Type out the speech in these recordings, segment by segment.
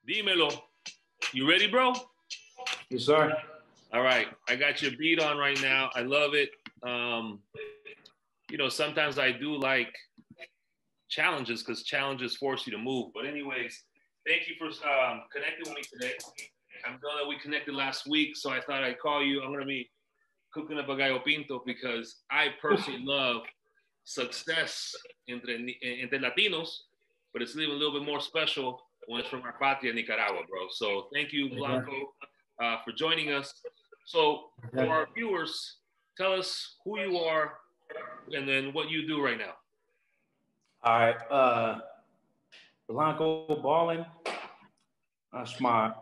Dímelo. You ready, bro? Yes, sir. All right. I got your beat on right now. I love it. Sometimes I do like challenges because challenges force you to move. But anyways, thank you for connecting with me today. I'm glad that we connected last week, so I thought I'd call you. I'm going to be cooking up a gallo pinto because I personally love success entre Latinos, but it's even a little bit more special when it's from our patria, Nicaragua, bro. So thank you, Blanco, for joining us. So for our viewers, tell us who you are and then what you do right now. All right. Blanco Rolling. That's my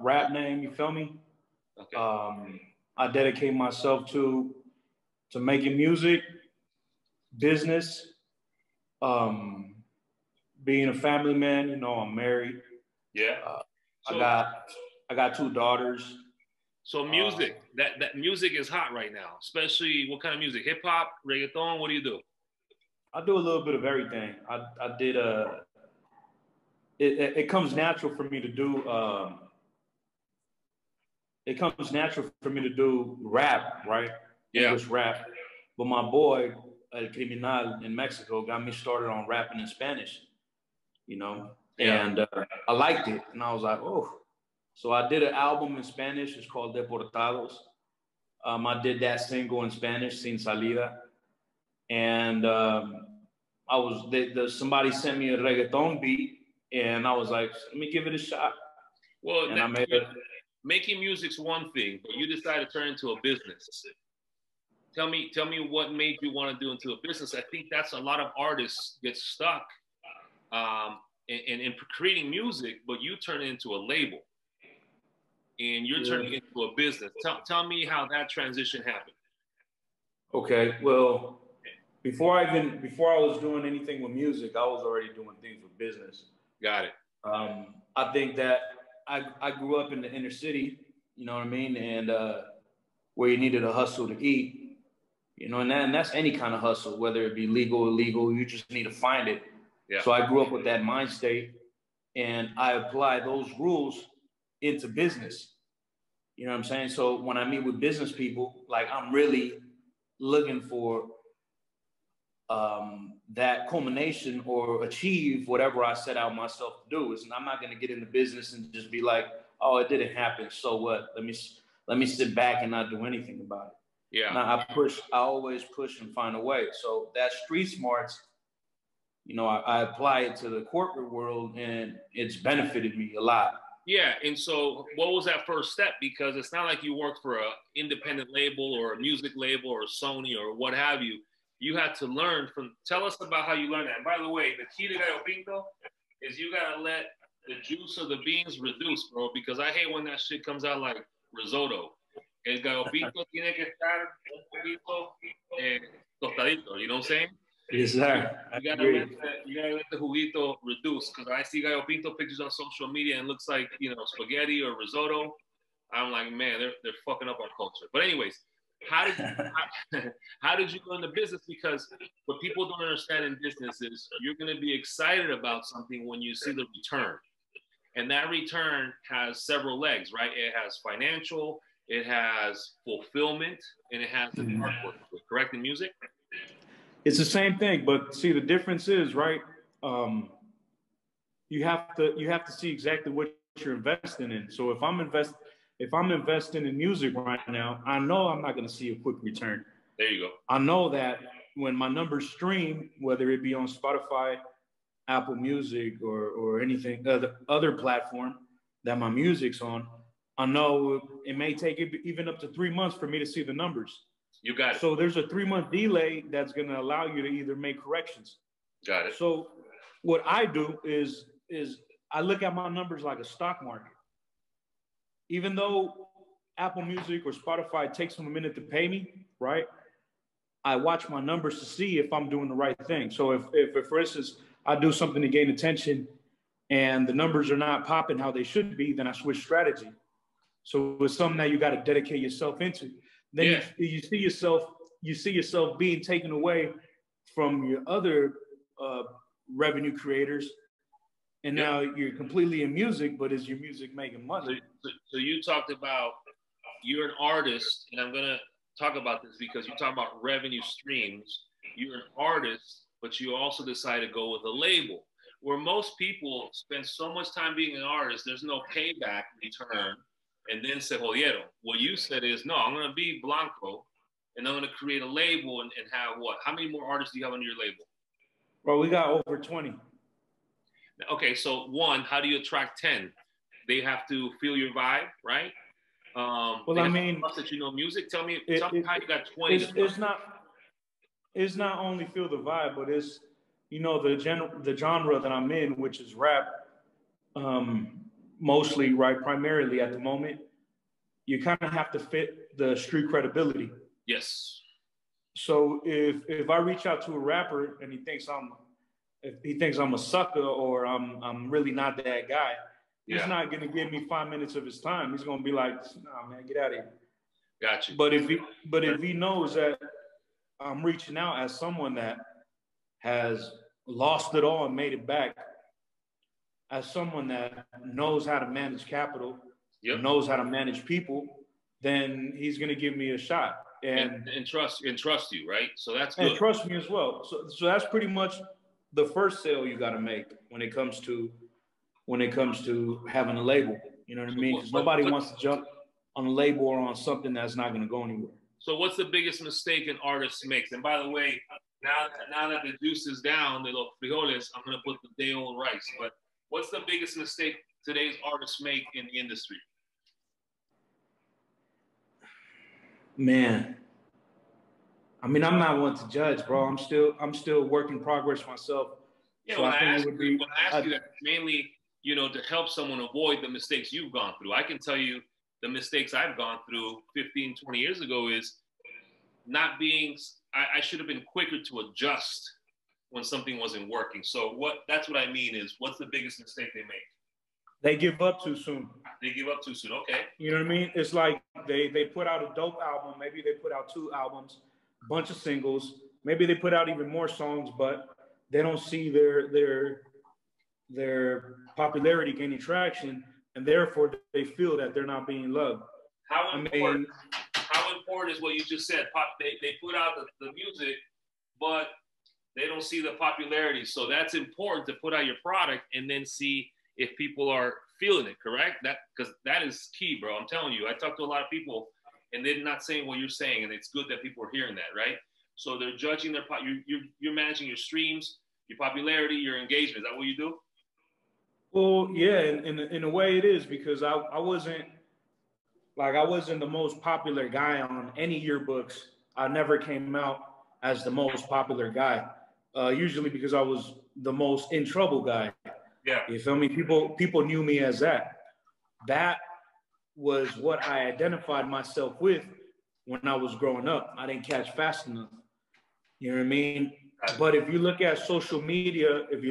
rap name. You feel me? Okay. I dedicate myself to making music, business, being a family man. You know, I'm married. Yeah. I got 2 daughters. So music, that music is hot right now. Especially what kind of music? Hip hop, reggaeton. What do you do? I do a little bit of everything. I did it comes natural for me to do. It comes natural for me to do rap, right? Yeah. English rap. But my boy, El Criminal in Mexico, got me started on rapping in Spanish, you know? Yeah. And I liked it. And I was like, oh. So I did an album in Spanish. It's called Deportados. I did that single in Spanish, Sin Salida. And somebody sent me a reggaeton beat. And I was like, let me give it a shot. Well, and I made it. Making music's one thing, but you decided to turn into a business. Tell me what made you want to do into a business. I think that's a lot of artists get stuck in creating music, but you turn it into a label, and you're turning it into a business. Tell me how that transition happened. Okay, well, before I was doing anything with music, I was already doing things with business. Got it. I think that I grew up in the inner city, you know what I mean, and where you needed a hustle to eat, you know, and that's any kind of hustle, whether it be legal or illegal, you just need to find it. Yeah. So I grew up with that mind state, and I apply those rules into business. You know what I'm saying? So when I meet with business people, like I'm really looking for that culmination or achieve whatever I set out myself to do. I'm not going to get into business and just be like, oh, it didn't happen. So what? Let me sit back and not do anything about it. Yeah. Now I always push and find a way. So that street smarts, you know, I apply it to the corporate world, and it's benefited me a lot. Yeah. And so what was that first step? Because it's not like you worked for an independent label or a music label or Sony or what have you. You had to learn from, tell us about how you learned that. And by the way, the key to gallo pinto is you got to let the juice of the beans reduce, bro, because I hate when that shit comes out like risotto. El gallo pinto tiene que estar un poquito tostadito, you know what I'm saying? Yes, sir. You gotta let the juguito reduce, because I see gallo pinto pictures on social media and it looks like, you know, spaghetti or risotto. I'm like, man, they're fucking up our culture. But anyways, how did you go into business? Because what people don't understand in business is you're going to be excited about something when you see the return. And that return has several legs, right? It has financial, it has fulfillment, and it has the artwork. Correct in music? It's the same thing, but see, the difference is, right? You have to see exactly what you're investing in. So if I'm investing in music right now, I know I'm not going to see a quick return. There you go. I know that when my numbers stream, whether it be on Spotify, Apple Music, or anything other platform that my music's on, I know it may take even up to 3 months for me to see the numbers. You got it. So there's a 3-month delay that's going to allow you to either make corrections. Got it. So what I do is I look at my numbers like a stock market. Even though Apple Music or Spotify takes them a minute to pay me, right? I watch my numbers to see if I'm doing the right thing. So if for instance, I do something to gain attention and the numbers are not popping how they should be, then I switch strategy. So it's something that you got to dedicate yourself into. Then you see yourself being taken away from your other revenue creators, And now you're completely in music, but is your music making money? So you talked about you're an artist, and I'm gonna talk about this because you talk about revenue streams. You're an artist, but you also decide to go with a label. Where most people spend so much time being an artist, there's no payback return, and then say, "Joyero." What you said is, no, I'm gonna be Blanco, and I'm gonna create a label and have what? How many more artists do you have under your label? Bro, we got over 20. Okay, so one, how do you attract 10? They have to feel your vibe, right? Well, I mean, that you know music. Tell me how you got 20. It's not only feel the vibe, but it's, you know, the genre that I'm in, which is rap, mostly, right, primarily at the moment. You kind of have to fit the street credibility. Yes. So if I reach out to a rapper and he thinks I'm a sucker or I'm really not that guy, he's not gonna give me 5 minutes of his time. He's gonna be like, "Nah, man, get out of here." Got you. But if he knows that I'm reaching out as someone that has lost it all and made it back, as someone that knows how to manage capital, knows how to manage people, then he's gonna give me a shot. And trust you, right? So that's good. And trust me as well. So that's pretty much the first sale you got to make when it comes to having a label. You know what I mean? Because nobody wants to jump on a label or on something that's not going to go anywhere. So what's the biggest mistake an artist makes? And by the way, now that the juice is down, the los frijoles, I'm going to put the day-old rice. But what's the biggest mistake today's artists make in the industry? Man, I mean, I'm not one to judge, bro. I'm still work in progress myself. Yeah, so when I ask you that, mainly, you know, to help someone avoid the mistakes you've gone through. I can tell you the mistakes I've gone through 15, 20 years ago is not being, I should have been quicker to adjust when something wasn't working. So that's what I mean is, what's the biggest mistake they make? They give up too soon. They give up too soon, okay. You know what I mean? It's like they put out a dope album. Maybe they put out 2 albums, bunch of singles. Maybe they put out even more songs, but they don't see their popularity gaining traction, and therefore they feel that they're not being loved. How important is what you just said? They put out the music, but they don't see the popularity. So that's important to put out your product and then see if people are feeling it, correct? Because that is key, bro. I'm telling you, I talk to a lot of people and they're not saying what you're saying, and it's good that people are hearing that, right? So they're judging you're managing your streams, your popularity, your engagement. Is that what you do? Well, yeah, in a way it is, because I wasn't the most popular guy on any yearbooks. I never came out as the most popular guy, usually because I was the most in trouble guy. Yeah. You feel me? People knew me as that. That was what I identified myself with when I was growing up. I didn't catch fast enough. You know what I mean? But if you look at social media, if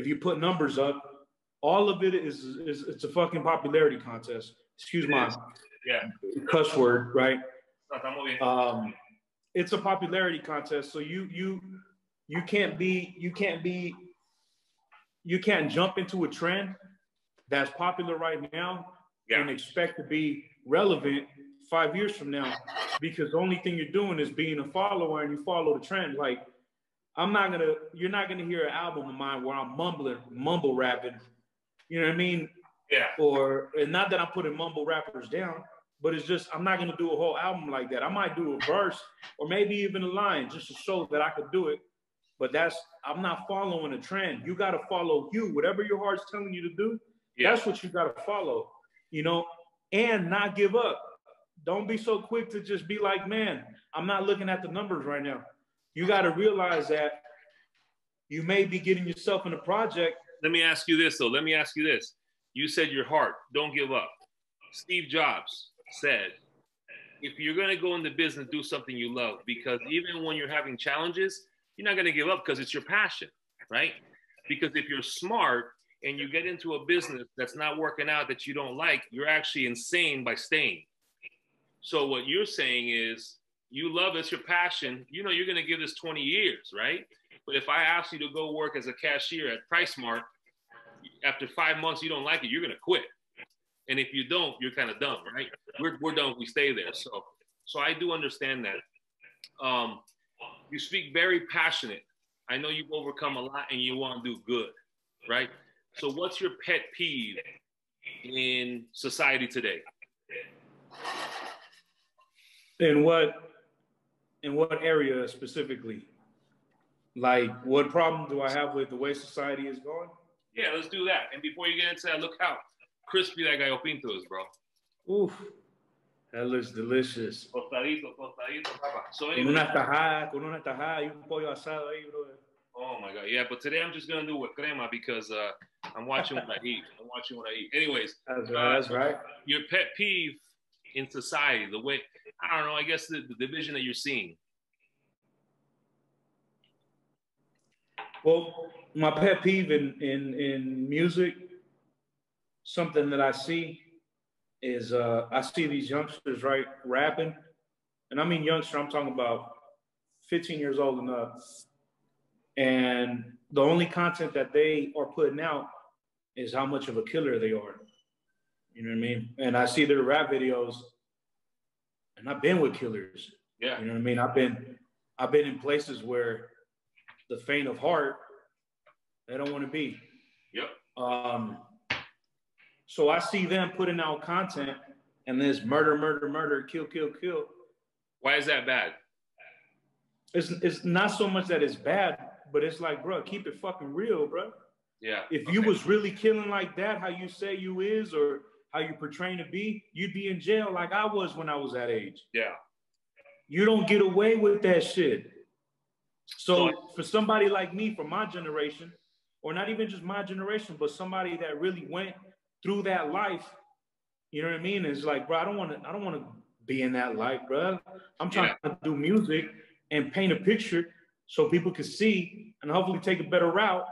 you put numbers up, all of it it's a fucking popularity contest. Excuse my cuss word, right? It's a popularity contest. So you can't jump into a trend that's popular right now and expect to be relevant 5 years from now, because the only thing you're doing is being a follower and you follow the trend. Like, you're not gonna hear an album of mine where I'm mumble rapping. You know what I mean? Yeah. And not that I'm putting mumble rappers down, but it's just, I'm not gonna do a whole album like that. I might do a verse or maybe even a line just to show that I could do it. But I'm not following a trend. You got to follow you. Whatever your heart's telling you to do, that's what you got to follow, you know, and not give up. Don't be so quick to just be like, man, I'm not looking at the numbers right now. You got to realize that you may be getting yourself in a project. Let me ask you this, though. You said your heart, don't give up. Steve Jobs said, if you're going to go into business, do something you love, because even when you're having challenges, you're not going to give up because it's your passion, right? Because if you're smart and you get into a business that's not working out, that you don't like, you're actually insane by staying. So what you're saying is, you love it's your passion. You know, you're going to give this 20 years, right? But if I ask you to go work as a cashier at PriceSmart after 5 months you don't like it, you're gonna quit. And if you don't, you're kind of dumb, right? We're done if we stay there. So I do understand that. You speak very passionate. I know you've overcome a lot and you want to do good, right? So what's your pet peeve in society today? In what area specifically? Like, what problem do I have with the way society is going? Yeah, let's do that. And before you get into that, look how crispy that gallo pinto is, bro. Oof, that looks delicious. Tostadito, papa. So Con una tajada y un pollo asado ahí, bro. Oh my God, yeah. But today I'm just gonna do it with crema because I'm watching what I eat. Anyways, that's right. Your pet peeve in society, the way, I don't know, I guess the division that you're seeing. Well, my pet peeve in music, something that I see is I see these youngsters, right, rapping. And I mean youngster, I'm talking about 15 years old and up. And the only content that they are putting out is how much of a killer they are. You know what I mean? And I see their rap videos, and I've been with killers. Yeah. You know what I mean? I've been in places where the faint of heart, they don't want to be. Yep. So I see them putting out content and this murder, kill. Why is that bad? It's not so much that it's bad, but it's like, bro, keep it fucking real, bro. Yeah. If you was really killing like that, how you say you is, or how you portraying to be, you'd be in jail like I was when I was that age. Yeah. You don't get away with that shit. So for somebody like me, from my generation, or not even just my generation, but somebody that really went through that life, you know what I mean? It's like, bro, I don't want to be in that life, bro. I'm trying to do music and paint a picture so people can see and hopefully take a better route.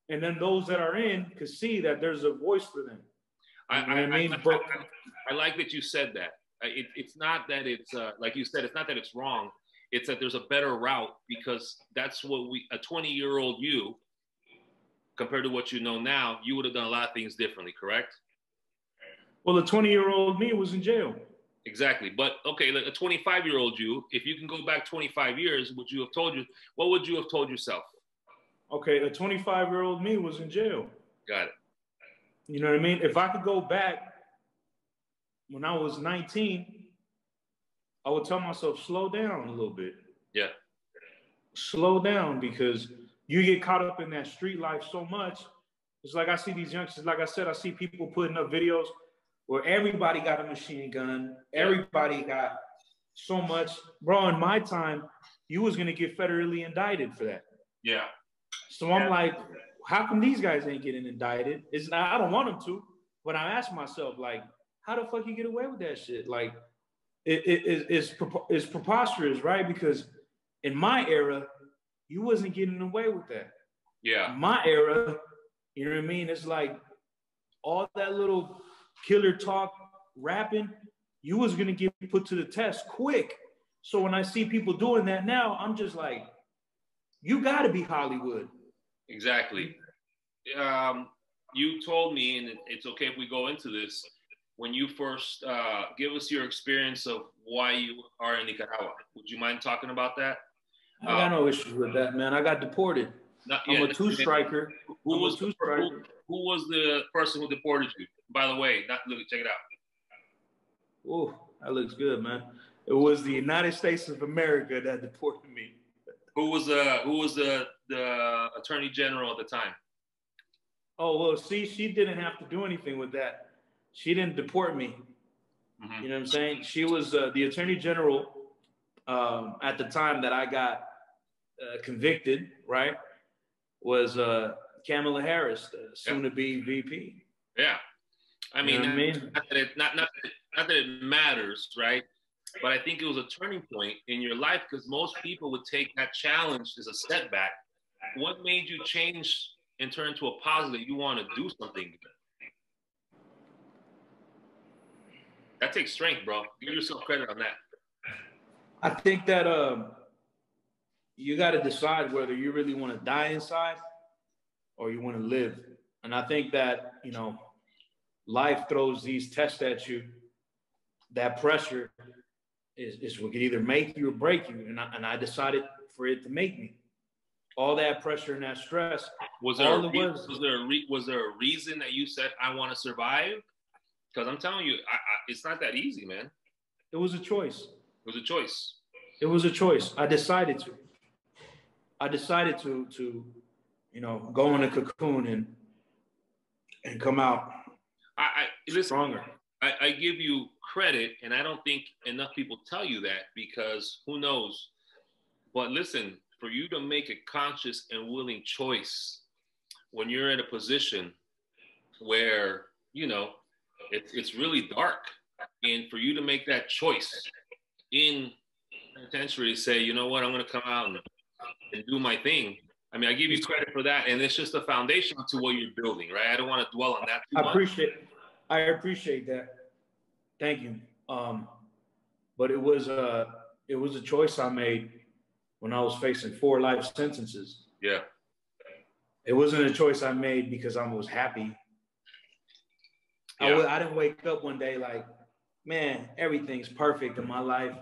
And then those that are in can see that there's a voice for them. I like that you said that. It's not that it's, like you said, it's not that it's wrong. It's that there's a better route, because that's what a 20-year-old you, compared to what you know now, you would have done a lot of things differently, correct? Well, a 20-year-old me was in jail. Exactly. But okay, like a 25-year-old you, if you can go back 25 years, what would you have told yourself? Okay, a 25-year-old me was in jail. Got it. You know what I mean? If I could go back when I was 19, I would tell myself, slow down a little bit. Yeah. Slow down, because you get caught up in that street life so much. It's like I see these youngsters, like I said, I see people putting up videos where everybody got a machine gun. Yeah. Everybody got so much. Bro, in my time, you was going to get federally indicted for that. Yeah. So I'm like, how come these guys ain't getting indicted? I don't want them to, but I ask myself, like, how the fuck you get away with that shit? Like, it's preposterous, right? Because in my era, you wasn't getting away with that. Yeah. In my era, you know what I mean? It's like all that little killer talk, rapping, you was gonna get put to the test quick. So when I see people doing that now, I'm just like, you gotta be Hollywood. Exactly. You told me, and it's okay if we go into this, when you first give us your experience of why you are in Nicaragua. Would you mind talking about that? I got no issues with that, man. I got deported. I'm a two-striker. Who was the person who deported you? By the way, check it out. Oh, that looks good, man. It was the United States of America that deported me. Who was the Attorney General at the time? Oh, well, see, she didn't have to do anything with that. She didn't deport me. Mm-hmm. You know what I'm saying? She was the Attorney General at the time that I got convicted, right? Was Kamala Harris, soon to be VP. Yeah. I mean, not that it matters, right? But I think it was a turning point in your life, because most people would take that challenge as a setback. What made you change and turn to a positive? You want to do something. That takes strength, bro. Give yourself credit on that. I think that you got to decide whether you really want to die inside or you want to live. And I think that, life throws these tests at you. That pressure is what can either make you or break you. And I decided for it to make me. All that pressure and that stress. Was there a reason that you said, I want to survive? Because I'm telling you, it's not that easy, man. It was a choice. It was a choice. It was a choice. I decided to go in a cocoon and come out listen, stronger. I give you credit, and I don't think enough people tell you that, because who knows? But listen, for you to make a conscious and willing choice when you're in a position where, it's really dark, and for you to make that choice in penitentiary to say, you know what, I'm going to come out and do my thing. I mean, I give you credit for that, and it's just a foundation to what you're building, right? I don't want to dwell on that too much. I appreciate that. Thank you. But it was a choice I made when I was facing 4 life sentences. Yeah. It wasn't a choice I made because I was happy. Yeah. I didn't wake up one day like, man, everything's perfect in my life.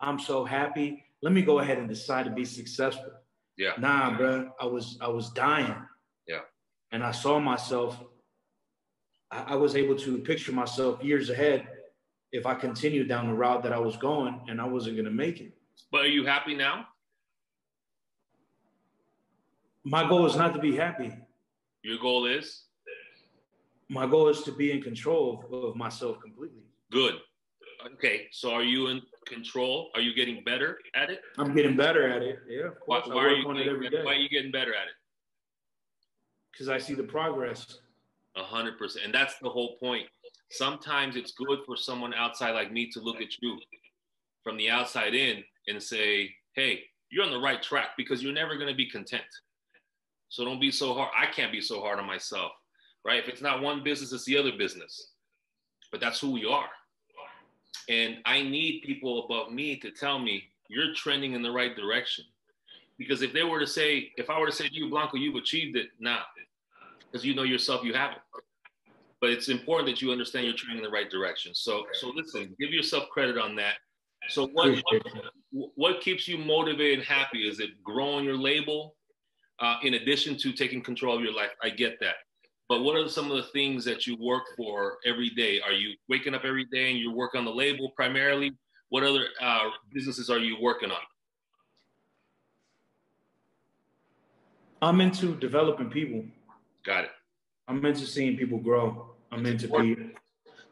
I'm so happy. Let me go ahead and decide to be successful. Yeah. Nah, bro. I was dying. Yeah. And I saw myself. I was able to picture myself years ahead if I continued down the route that I was going, and I wasn't going to make it. But are you happy now? My goal is not to be happy. Your goal is? My goal is to be in control of myself completely. Good. Okay. So are you in control? Are you getting better at it? I'm getting better at it. Yeah, of course. Why are you getting better at it? Because I see the progress. 100%. And that's the whole point. Sometimes it's good for someone outside like me to look at you from the outside in and say, hey, you're on the right track, because you're never going to be content. So don't be so hard. I can't be so hard on myself, right? If it's not one business, it's the other business. But that's who we are. And I need people above me to tell me you're trending in the right direction. Because if I were to say to you, Blanco, you've achieved it, nah. Because you know yourself, you haven't. But it's important that you understand you're trending in the right direction. So listen, give yourself credit on that. So what keeps you motivated and happy? Is it growing your label in addition to taking control of your life? I get that. But what are some of the things that you work for every day? Are you waking up every day and you work on the label primarily? What other businesses are you working on? I'm into developing people. Got it. I'm into seeing people grow. I'm into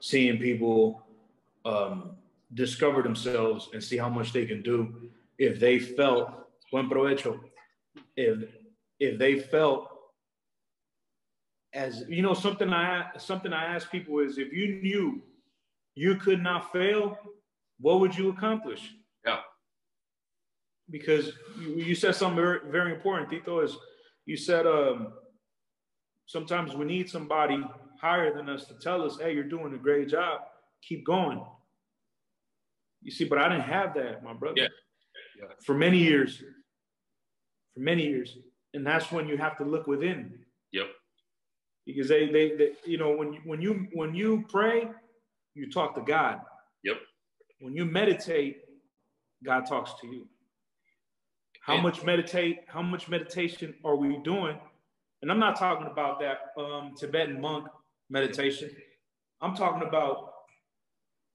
seeing people discover themselves and see how much they can do if they felt buen provecho. If they felt, as you know, something I ask people is, if you knew you could not fail, what would you accomplish? Yeah. Because you said something very, very important, Tito. Is you said sometimes we need somebody higher than us to tell us, hey, you're doing a great job. Keep going. You see, but I didn't have that, my brother. Yeah. For many years. And that's when you have to look within. Yep. Because they you know, when you pray, you talk to God. Yep. When you meditate, God talks to you. How much meditation are we doing? And I'm not talking about that Tibetan monk meditation. I'm talking about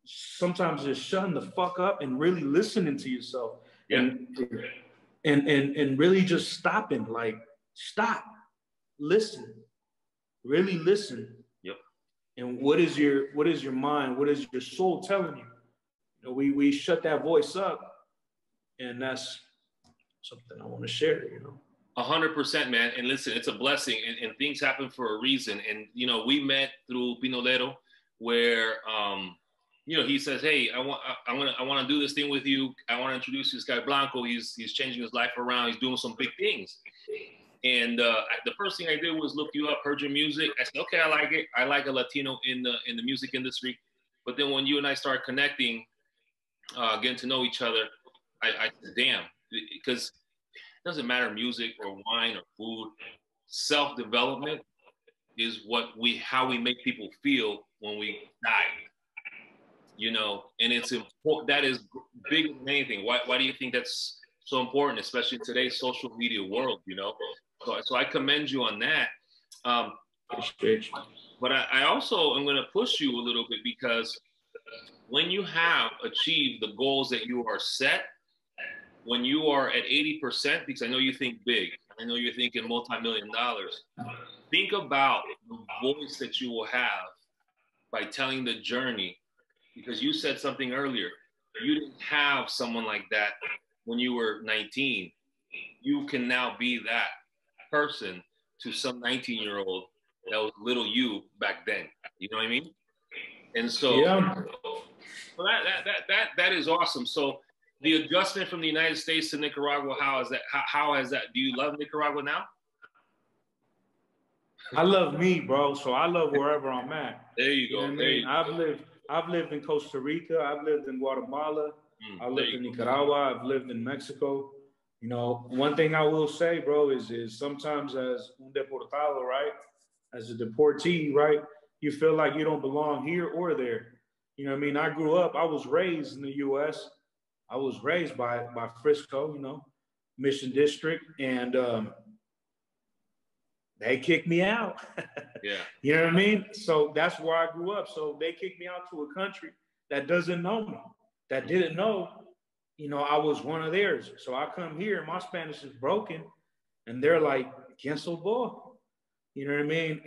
sometimes just shutting the fuck up and really listening to yourself. Yeah. And really just stopping, like stop, listen, really listen. Yep. And what is your mind? What is your soul telling you? You know, we shut that voice up, and that's something I want to share, you know. 100%, man. And listen, it's a blessing, and things happen for a reason. And, you know, we met through Pinolero, where, you know, he says, hey, I want to do this thing with you. I want to introduce this guy, Blanco. He's changing his life around. He's doing some big things. And the first thing I did was look you up, heard your music. I said, okay, I like it. I like a Latino in the music industry. But then when you and I started connecting, getting to know each other, I said, damn, because it doesn't matter music or wine or food, self-development is how we make people feel when we die. You know, and it's important. That is bigger than anything. Why do you think that's so important, especially in today's social media world? You know, so I commend you on that. But I also am going to push you a little bit, because when you have achieved the goals that you are set, when you are at 80%, because I know you think big, I know you're thinking multi-million dollars, think about the voice that you will have by telling the journey. Because you said something earlier, you didn't have someone like that when you were 19. You can now be that person to some 19-year-old that was little you back then. You know what I mean? And so, yeah. So that is awesome. So the adjustment from the United States to Nicaragua, how is that? How has that? Do you love Nicaragua now? I love me, bro. So I love wherever I'm at. There you go. Know what I mean? I've lived in Costa Rica. I've lived in Guatemala. I've lived in Nicaragua. I've lived in Mexico. You know, one thing I will say, bro, is sometimes as un deportado, right? As a deportee, right? You feel like you don't belong here or there. You know what I mean? I grew up, I was raised in the U.S. I was raised by Frisco, you know, Mission District, and they kicked me out. Yeah. You know what I mean? So that's where I grew up. So they kicked me out to a country that doesn't know me, that didn't know, you know, I was one of theirs. So I come here, my Spanish is broken, and they're like, "¿Quién sos vos?" You know what I mean?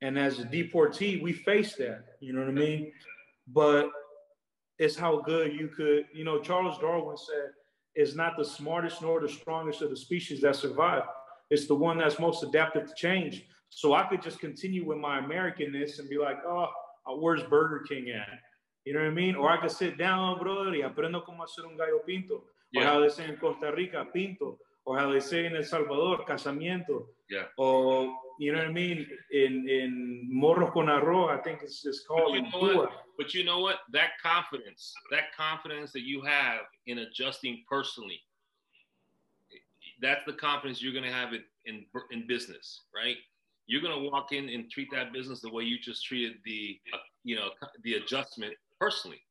And as a deportee, we face that, you know what I mean? But it's how good you could, you know, Charles Darwin said, it's not the smartest nor the strongest of the species that survive. It's the one that's most adaptive to change. So I could just continue with my Americanness and be like, oh, where's Burger King at? You know what I mean? Or I could sit down, brother, y aprendo cómo hacer un gallo pinto. Yeah. Or how they say in Costa Rica, pinto. Or how they say in El Salvador, casamiento. Yeah. Or, you know what I mean? In morro con arroz, I think it's just called. But you know what? That confidence that you have in adjusting personally, that's the confidence you're going to have in business, right? You're going to walk in and treat that business the way you just treated the adjustment personally,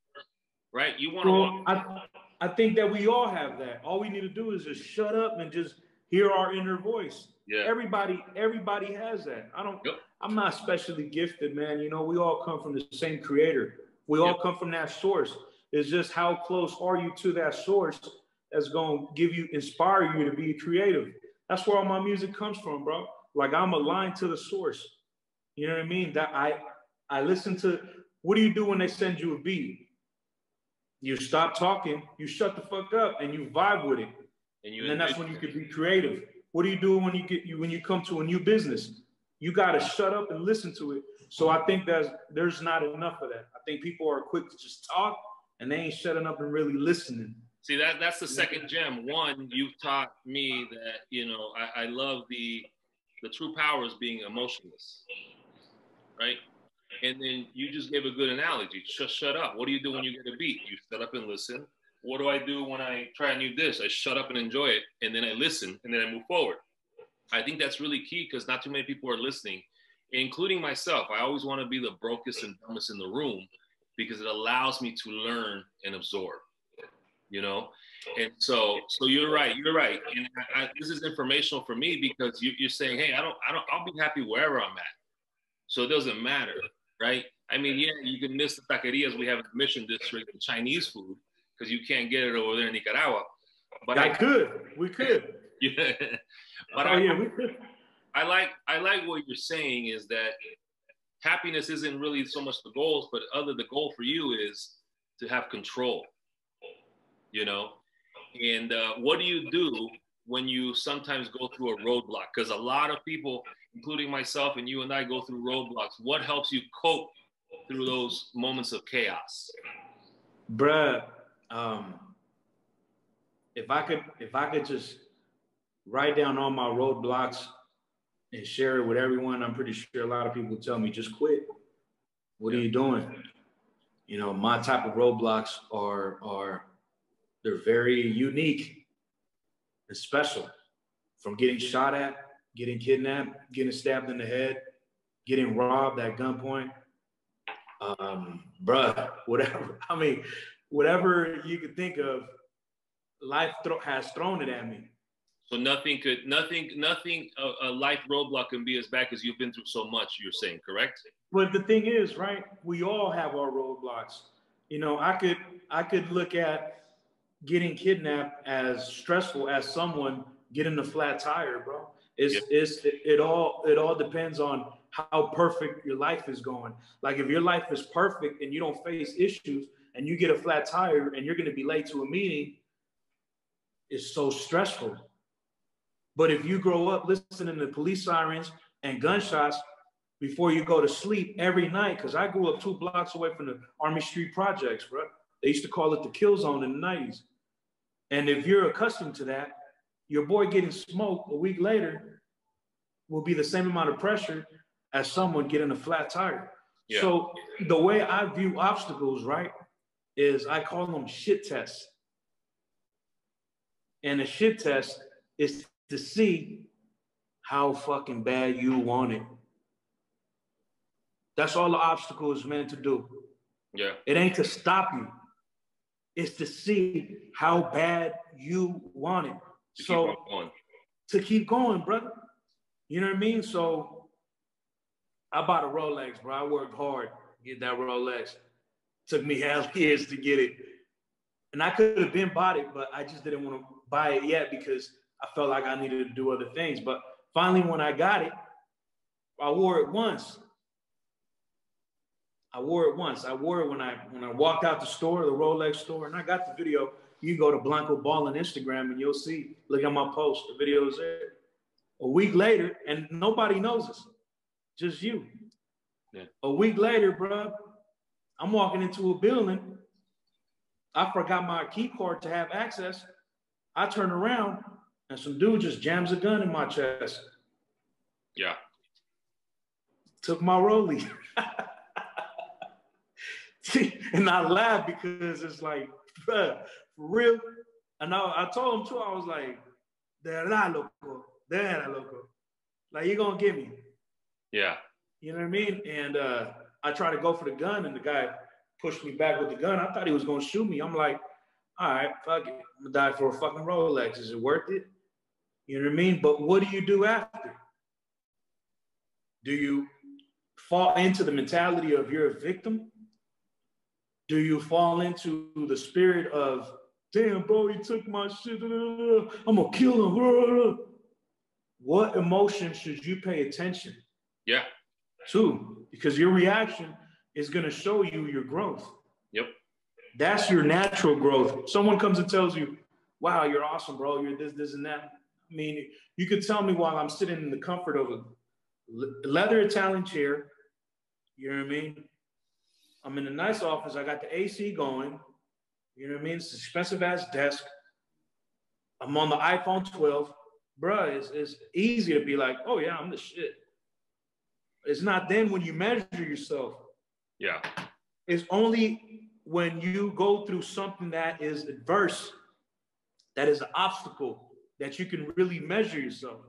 right? You want to walk. I think that we all have that. All we need to do is just shut up and just hear our inner voice. Yeah. Everybody has that. I'm not specially gifted, man. You know, we all come from the same creator. We all come from that source. It's just how close are you to that source that's going to inspire you to be creative. That's where all my music comes from, bro. Like, I'm aligned to the source. You know what I mean? That I listen to, what do you do when they send you a beat? You stop talking, you shut the fuck up, and you vibe with it. And then that's when you can be creative. What do you do when you come to a new business? You got to shut up and listen to it. So I think there's not enough of that. I think people are quick to just talk, and they ain't shutting up and really listening. See, that's the second gem. One, you've taught me that, you know, I love the true power is being emotionless, right? And then you just gave a good analogy. Just shut up. What do you do when you get a beat? You shut up and listen. What do I do when I try a new dish? I shut up and enjoy it, and then I listen, and then I move forward. I think that's really key, because not too many people are listening, including myself. I always want to be the brokest and dumbest in the room, because it allows me to learn and absorb, you know? And so you're right. And this is informational for me, because you're saying, hey, I'll be happy wherever I'm at. So it doesn't matter, right? I mean, yeah, you can miss the taquerias we have in the Mission District, the Chinese food, because you can't get it over there in Nicaragua. But we could. Yeah. But we could. I like what you're saying, is that happiness isn't really so much the goals, but the goal for you is to have control, you know? And what do you do when you sometimes go through a roadblock? Because a lot of people, including myself and you and I, go through roadblocks. What helps you cope through those moments of chaos? Bruh, if I could just write down all my roadblocks and share it with everyone, I'm pretty sure a lot of people tell me, just quit. What are you doing? You know, my type of roadblocks they're very unique and special. From getting shot at, getting kidnapped, getting stabbed in the head, getting robbed at gunpoint. Bruh, whatever. I mean, whatever you could think of, life has thrown it at me. So nothing, a life roadblock can be as bad as you've been through so much, you're saying, correct? But the thing is, right, we all have our roadblocks. You know, I could look at getting kidnapped as stressful as someone getting a flat tire, bro. It all depends on how perfect your life is going. Like if your life is perfect and you don't face issues and you get a flat tire and you're going to be late to a meeting, it's so stressful. But if you grow up listening to police sirens and gunshots before you go to sleep every night, because I grew up 2 blocks away from the Army Street Projects, bro. They used to call it the kill zone in the 90s. And if you're accustomed to that, your boy getting smoked a week later will be the same amount of pressure as someone getting a flat tire. Yeah. So the way I view obstacles, right, is I call them shit tests. And a shit test is to see how fucking bad you want it. That's all the obstacle is meant to do. Yeah. It ain't to stop you. It's to see how bad you want it. To keep going, brother. You know what I mean? So I bought a Rolex, bro. I worked hard to get that Rolex. Took me hell years to get it. And I could have been bought it, but I just didn't want to buy it yet because I felt like I needed to do other things. But finally, when I got it, I wore it once. I wore it when I walked out the store, the Rolex store, and I got the video. You go to Blanco Rolling Instagram and you'll see. Look at my post. The video is there. A week later, and nobody knows this, just you. Yeah. A week later, bro, I'm walking into a building. I forgot my key card to have access. I turn around and some dude just jams a gun in my chest. Yeah. Took my rollie. And I laughed because it's like, bruh, for real. And I told him too, I was like, de verdad, loco. Like, you gonna get me. Yeah. You know what I mean? And I tried to go for the gun and the guy pushed me back with the gun. I thought he was gonna shoot me. I'm like, all right, fuck it. I'm gonna die for a fucking Rolex. Is it worth it? You know what I mean? But what do you do after? Do you fall into the mentality of you're a victim? Do you fall into the spirit of, damn, bro, he took my shit, I'm gonna kill him. What emotion should you pay attention to? Because your reaction is gonna show you your growth. Yep. That's your natural growth. Someone comes and tells you, wow, you're awesome, bro. You're this, and that. I mean, you could tell me while I'm sitting in the comfort of a leather Italian chair. You know what I mean? I'm in a nice office. I got the AC going. You know what I mean? It's an expensive ass desk. I'm on the iPhone 12. Bruh, it's easy to be like, oh yeah, I'm the shit. It's not then when you measure yourself. Yeah. It's only when you go through something that is adverse, that is an obstacle, that you can really measure yourself.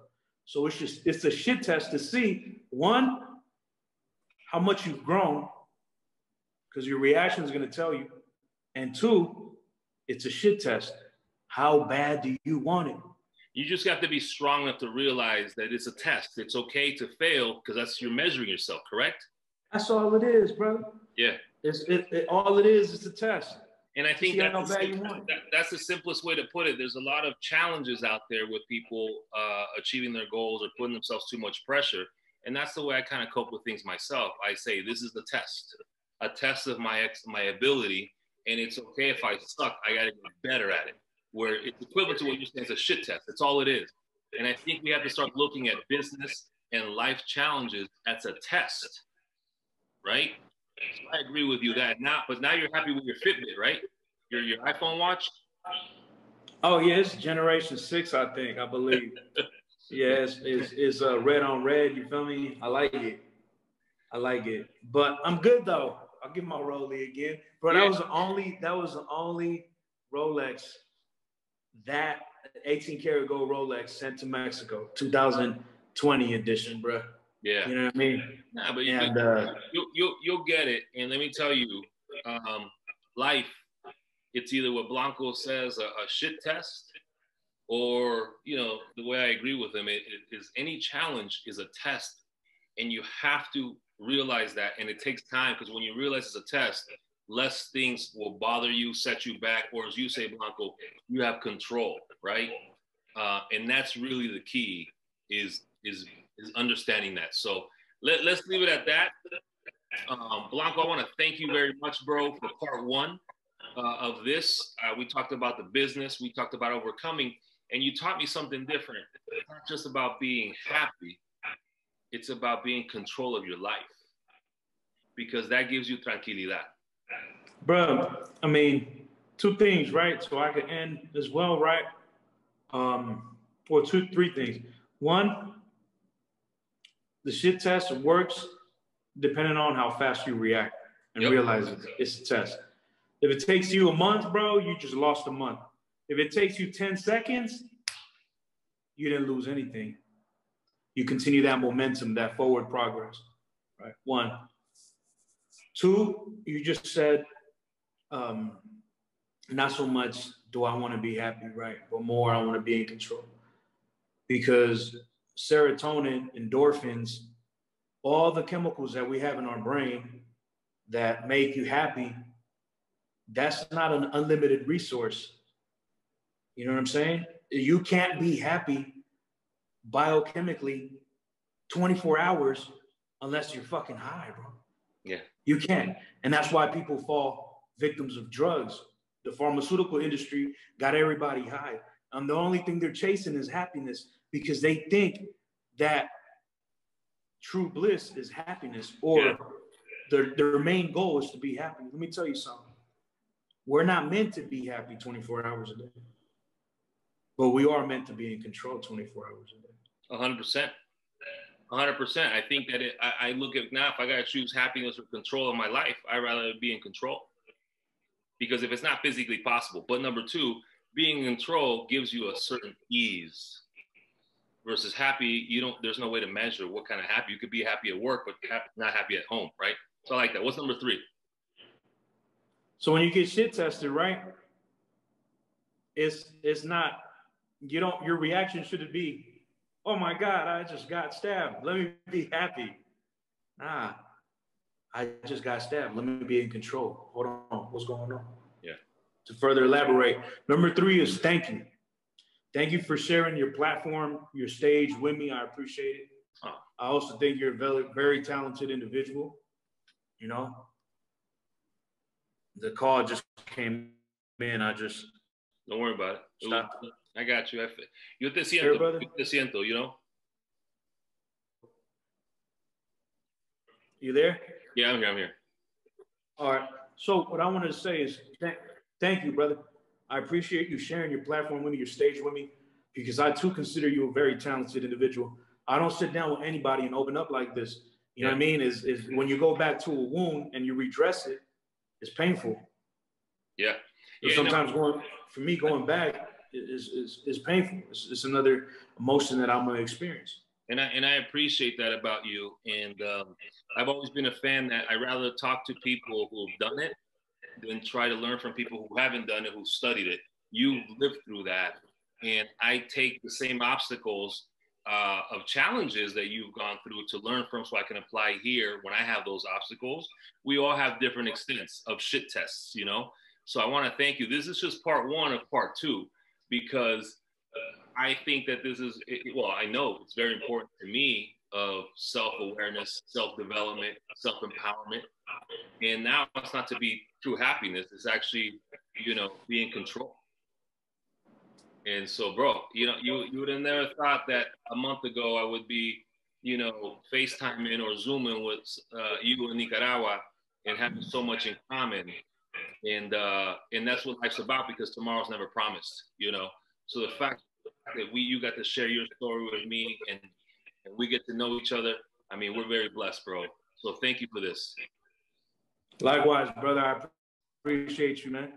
So it's a shit test to see, one, how much you've grown, because your reaction is going to tell you. And two, it's a shit test. How bad do you want it? You just got to be strong enough to realize that it's a test. It's okay to fail because that's you're measuring yourself, correct? That's all it is, brother. Yeah. All it is a test. And I think that's the simplest way to put it. There's a lot of challenges out there with people achieving their goals or putting themselves too much pressure. And that's the way I kind of cope with things myself. I say, this is the test, a test of my ability. And it's okay if I suck, I got to get better at it. Where it's equivalent to what you're saying, it's a shit test. That's all it is. And I think we have to start looking at business and life challenges as a test, right? So I agree with you that but now you're happy with your Fitbit, right? Your iPhone watch? Oh yeah, it's generation 6, I believe. Yeah, it's red on red, you feel me? I like it. But I'm good though. I'll give my Rollie again. Bro, that was the only Rolex, that 18 karat gold Rolex sent to Mexico, 2002. 20 edition, bro. Yeah. You know what I mean? Nah, but and you'll get it. And let me tell you, life, it's either what Blanco says, a shit test, or, you know, the way I agree with him, it is any challenge is a test. And you have to realize that. And it takes time, because when you realize it's a test, less things will bother you, set you back, or as you say, Blanco, you have control, right? And that's really the key, is understanding that. So let's leave it at that. Blanco, I want to thank you very much, bro, for part one of this. We talked about the business, we talked about overcoming, and you taught me something different. It's not just about being happy, it's about being in control of your life, because that gives you tranquilidad. Bro, I mean, two things, right? So I could end as well, right? Or three things. One, the shit test works depending on how fast you react and realize it's a test. If it takes you a month, bro, you just lost a month. If it takes you 10 seconds, you didn't lose anything. You continue that momentum, that forward progress, right? One. Two, you just said, not so much do I want to be happy, right? But more I want to be in control. Because serotonin, endorphins, all the chemicals that we have in our brain that make you happy, that's not an unlimited resource. You know what I'm saying? You can't be happy biochemically 24 hours unless you're fucking high, bro. Yeah. You can't. And that's why people fall victims of drugs. The pharmaceutical industry got everybody high. The only thing they're chasing is happiness, because they think that true bliss is happiness, or their main goal is to be happy. Let me tell you something. We're not meant to be happy 24 hours a day, but we are meant to be in control 24 hours a day. 100%. 100%. I think that I look at now, if I got to choose happiness or control of my life, I'd rather be in control, because if it's not physically possible. But number two, being in control gives you a certain ease, versus happy, there's no way to measure what kind of happy. You could be happy at work, but not happy at home, right? So I like that. What's number three? So when you get shit tested, right, it's not, your reaction shouldn't be, oh my God, I just got stabbed, let me be happy. Nah, I just got stabbed, let me be in control. Hold on, what's going on? Yeah. To further elaborate, number three is thank you. Thank you for sharing your platform, your stage with me. I appreciate it. Oh. I also think you're a very, very talented individual. You know, the call just came in. Don't worry about it. Stop. I got you. Yo te siento. Brother. Yo te siento, you know? You there? Yeah, I'm here. All right. So what I wanted to say is thank you, brother. I appreciate you sharing your platform with me, your stage with me, because I too consider you a very talented individual. I don't sit down with anybody and open up like this. You know what I mean? Is when you go back to a wound and you redress it, it's painful. Yeah. Sometimes going back is painful. It's another emotion that I'm gonna experience. And I appreciate that about you. And I've always been a fan that I rather talk to people who've done it than try to learn from people who haven't done it, who studied it. You've lived through that. And I take the same obstacles of challenges that you've gone through to learn from, so I can apply here when I have those obstacles. We all have different extents of shit tests, you know? So I want to thank you. This is just part one of part two, because I think that this is, I know it's very important to me, of self-awareness, self-development, self-empowerment. And now it's not to be true happiness. It's actually, be in control. And so, bro, you would have never thought that a month ago I would be, FaceTiming or Zooming with you in Nicaragua and having so much in common. And that's what life's about, because tomorrow's never promised, So the fact that you got to share your story with me and we get to know each other, I mean, we're very blessed, bro. So thank you for this. Likewise, brother. I appreciate you, man.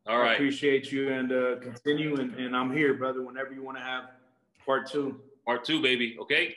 All right. I appreciate you, and continue. And I'm here, brother, whenever you want to have part two. Part 2, baby. Okay.